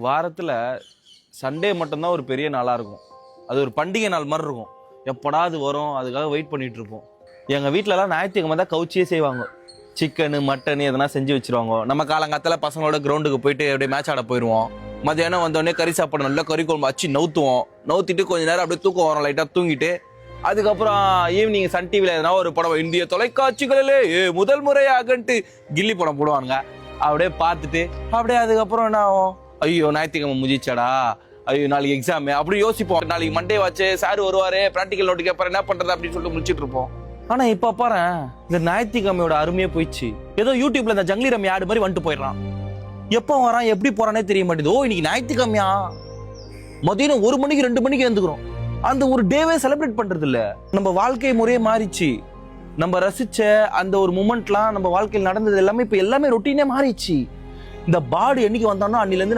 வாரத்தில் சண்டே மட்டும்தான் ஒரு பெரிய நாளாக இருக்கும். அது ஒரு பண்டிகை நாள் மாதிரி இருக்கும். எப்படா அது வரும், அதுக்காக வெயிட் பண்ணிட்டு இருப்போம். எங்கள் வீட்டிலலாம் ஞாயிற்றுக்கிழமை தான் கவுச்சியே செய்வாங்க. சிக்கனு மட்டனு எதனா செஞ்சு வச்சிருவாங்க. நம்ம காலங்காலத்தில் பசங்களோட கிரவுண்டுக்கு போயிட்டு அப்படியே மேட்ச் ஆட போயிடுவோம். மதியானம் வந்தோடனே கறி சாப்பாடு நல்லா கறி குழம்பு அச்சு நவுத்திட்டு கொஞ்ச நேரம் அப்படியே தூக்கம் வரும், லைட்டாக தூங்கிட்டு அதுக்கப்புறம் ஈவினிங் சன் டிவியில் எதனா ஒரு படம், இந்திய தொலைக்காட்சிகளிலே முதல் முறையாகன்ட்டு கில்லி படம் போடுவானுங்க. அப்படியே பார்த்துட்டு அப்படியே அதுக்கப்புறம் என்ன ஆகும், ஐயோ ஞாயிற்றுக்கிழமை முதிச்சாடா, ஐயோ நாளைக்கு எக்ஸாமு அப்படி யோசிப்போம். நாளைக்கு மண்டே வச்சு சார் வருவாரு, ப்ராக்டிக்கல் நோட்டுக்கு அப்புறம் என்ன பண்றது அப்படின்னு சொல்லிட்டு முடிச்சுட்டு இருப்போம். ஆனா இப்ப பாரு, இந்த ஞாயிற்றுக்கிழமையோட அருமையே போயிடுச்சு. ஏதோ யூடியூப்ல இந்த ஜங்லி ரம்மி ஆடு மாதிரி வந்துட்டு போயிடறான். எப்போ வரான் எப்படி போறானே தெரிய மாட்டேது. ஓ இன்னைக்கு ஞாயிற்றுக்கிழமையா, மதியம் 1 மணிக்கு 2 மணிக்கு எழுந்துக்கிறோம். அந்த ஒரு டேவே செலிப்ரேட் பண்றது இல்ல. நம்ம வாழ்க்கை முறையே மாறிச்சு. நம்ம ரசிச்ச அந்த ஒரு மூமெண்ட்லாம் நம்ம வாழ்க்கையில் நடந்தது எல்லாமே இப்ப எல்லாமே ரொட்டீனே மாறிடுச்சு. இந்த பாடு என்னைக்கு வந்தானோ அன்னில இருந்து